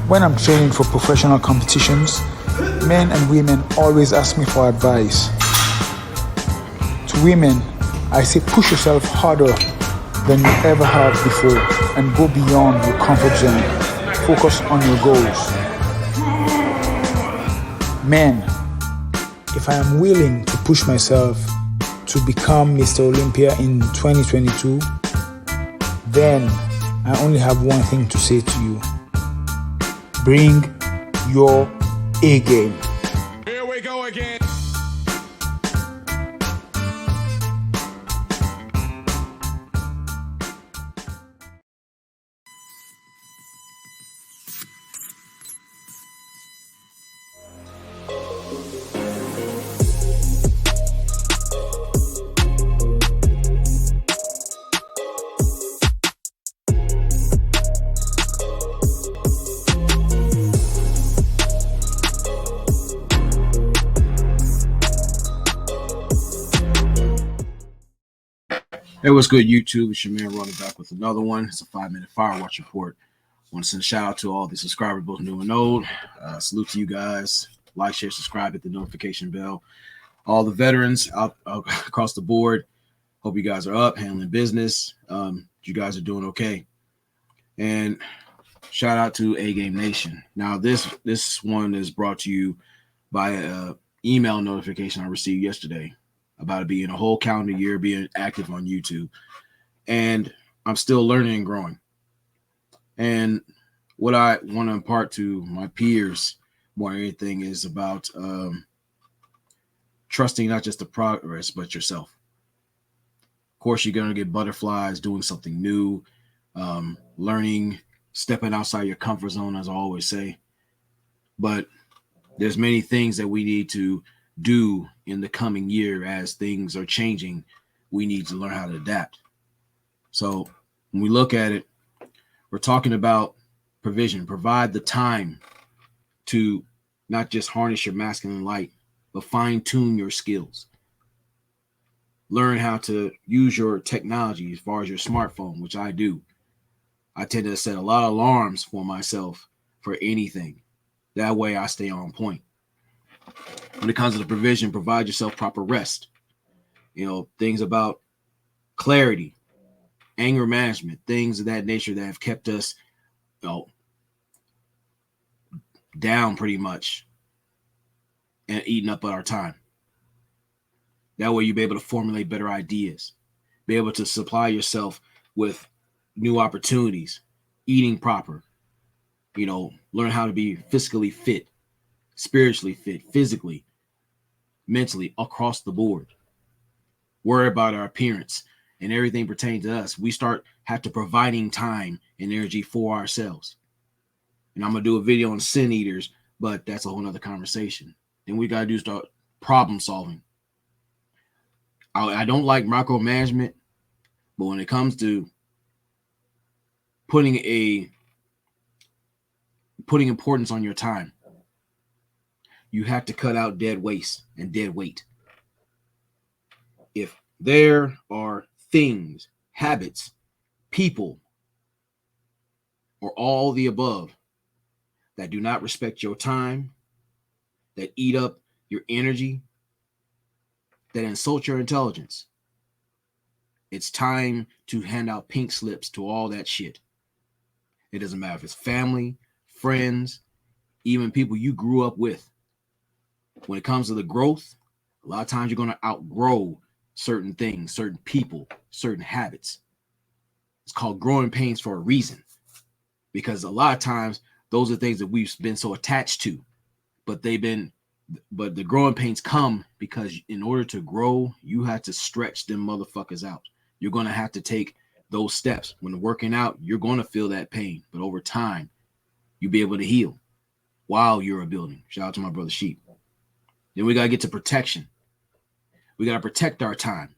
When I'm training for professional competitions, men and women always ask me for advice. To women, I say push yourself harder than you ever have before and go beyond your comfort zone. Focus on your goals. Men, if I am willing to push myself to become Mr. Olympia in 2022, then I only have one thing to say to you. Bring your A game. Here we go again. Hey, what's good, YouTube? It's your man Running back with another one. It's a 5-minute fire watch report. I want to send a shout out to all the subscribers, both new and old. Salute to you guys. Like, share, subscribe, hit the notification bell. All the veterans out across the board. Hope you guys are up, handling business. You guys are doing okay. And shout out to A Game Nation. Now, this one is brought to you by an email notification I received yesterday about it being a whole calendar year being active on YouTube. And I'm still learning and growing. And what I want to impart to my peers more than anything is about trusting not just the progress, but yourself. Of course, you're going to get butterflies doing something new, learning, stepping outside your comfort zone, as I always say. But there's many things that we need to do in the coming year. As things are changing, we need to learn how to adapt. So when we look at it, we're talking about provision. Provide the time to not just harness your masculine light, but fine-tune your skills. Learn how to use your technology as far as your smartphone, which I do. I tend to set a lot of alarms for myself for anything. That way I stay on point. When it comes to the provision, provide yourself proper rest. Things about clarity, anger management, things of that nature that have kept us down pretty much and eating up our time. That way you'll be able to formulate better ideas, be able to supply yourself with new opportunities, eating proper, learn how to be physically fit, spiritually fit, physically, mentally, across the board. Worry about our appearance and everything pertaining to us. We have to providing time and energy for ourselves. And I'm going to do a video on sin eaters, but that's a whole nother conversation. Then we got to start problem solving. I don't like micromanagement, but when it comes to putting importance on your time, you have to cut out dead waste and dead weight. If there are things, habits, people, or all the above that do not respect your time, that eat up your energy, that insult your intelligence, it's time to hand out pink slips to all that shit. It doesn't matter if it's family, friends, even people you grew up with. When it comes to the growth, a lot of times you're going to outgrow certain things, certain people, certain habits. It's called growing pains for a reason, because a lot of times those are things that we've been so attached to, but the growing pains come because in order to grow, you have to stretch them motherfuckers out. You're going to have to take those steps. When working out, you're going to feel that pain, but over time, you'll be able to heal while you're building. Shout out to my brother Sheep. Then we got to get to protection. We got to protect our time.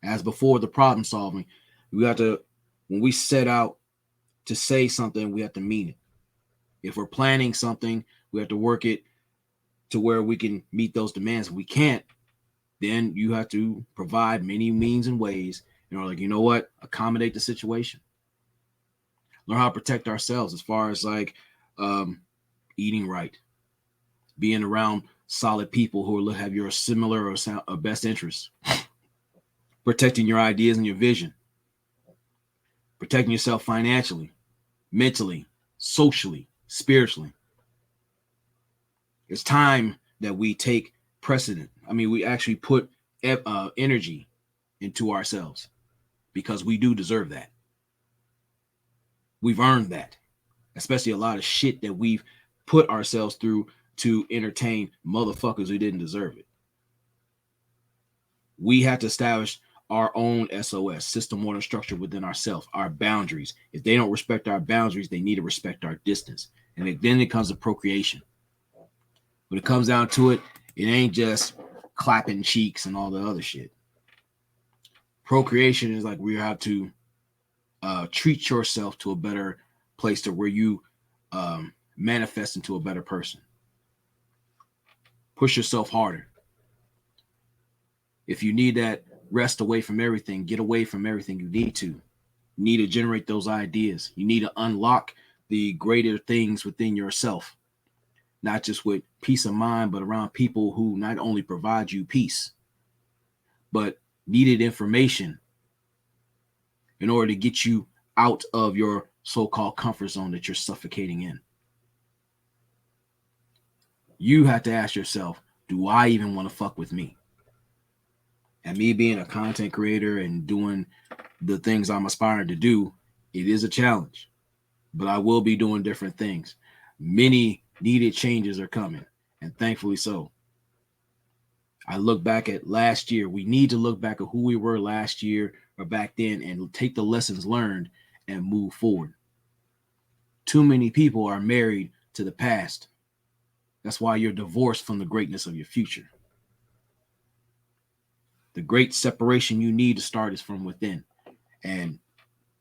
As before, the problem solving, we got to, when we set out to say something, we have to mean it. If we're planning something, we have to work it to where we can meet those demands. If we can't, then you have to provide many means and ways You know, like, you know what? Accommodate the situation. Learn how to protect ourselves as far as like eating right, being around solid people who have your similar or best interests, protecting your ideas and your vision, protecting yourself financially, mentally, socially, spiritually. It's time that we take precedent. I mean, we actually put energy into ourselves because we do deserve that. We've earned that, especially a lot of shit that we've put ourselves through to entertain motherfuckers who didn't deserve it. We have to establish our own SOS, system, order, structure within ourselves, our boundaries. If they don't respect our boundaries, they need to respect our distance. And then it comes to procreation. When it comes down to it, it ain't just clapping cheeks and all the other shit. Procreation is like we have to treat yourself to a better place to where you manifest into a better person. Push yourself harder. If you need that rest away from everything, get away from everything you need to. You need to generate those ideas. You need to unlock the greater things within yourself, not just with peace of mind, but around people who not only provide you peace, but needed information in order to get you out of your so-called comfort zone that you're suffocating in. You have to ask yourself, do I even want to fuck with me? And me being a content creator and doing the things I'm aspiring to do, it is a challenge, but I will be doing different things. Many needed changes are coming, and thankfully so. I look back at last year. We need to look back at who we were last year or back then and take the lessons learned and move forward. Too many people are married to the past. That's why you're divorced from the greatness of your future. The great separation you need to start is from within. And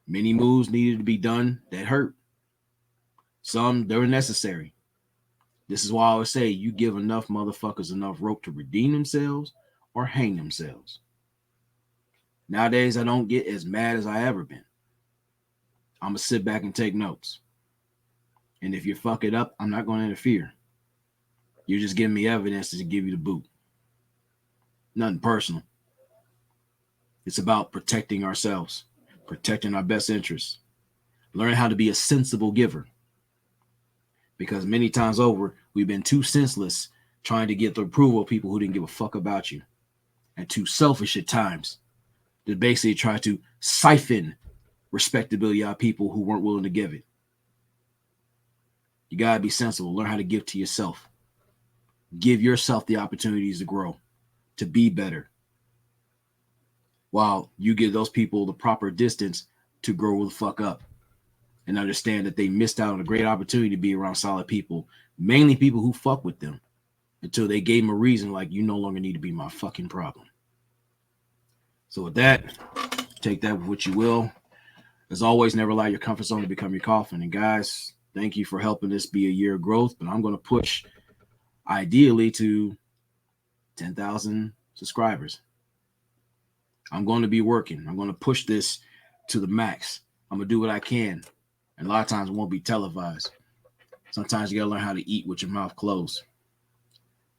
many moves needed to be done that hurt. Some, they were necessary. This is why I always say you give enough motherfuckers enough rope to redeem themselves or hang themselves. Nowadays, I don't get as mad as I ever been. I'm going to sit back and take notes. And if you fuck it up, I'm not going to interfere. You're just giving me evidence to give you the boot. Nothing personal. It's about protecting ourselves, protecting our best interests, learning how to be a sensible giver. Because many times over, we've been too senseless trying to get the approval of people who didn't give a fuck about you, and too selfish at times to basically try to siphon respectability out of people who weren't willing to give it. You got to be sensible. Learn how to give to yourself. Give yourself the opportunities to grow, to be better, while you give those people the proper distance to grow the fuck up and understand that they missed out on a great opportunity to be around solid people, mainly people who fuck with them, until they gave them a reason like, you no longer need to be my fucking problem. So with that, take that with what you will. As always, never allow your comfort zone to become your coffin. And guys, thank you for helping this be a year of growth, but I'm going to push ideally to 10,000 subscribers. I'm going to be working. I'm going to push this to the max. I'm going to do what I can. And a lot of times it won't be televised. Sometimes you got to learn how to eat with your mouth closed.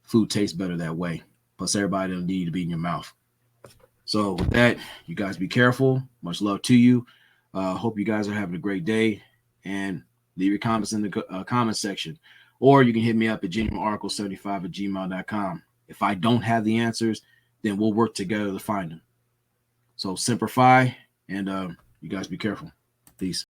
Food tastes better that way. Plus, everybody doesn't need to be in your mouth. So with that, you guys be careful. Much love to you. Hope you guys are having a great day. And leave your comments in the comment section. Or you can hit me up at genuineoracle75@gmail.com. If I don't have the answers, then we'll work together to find them. So Semper Fi, and you guys be careful. Peace.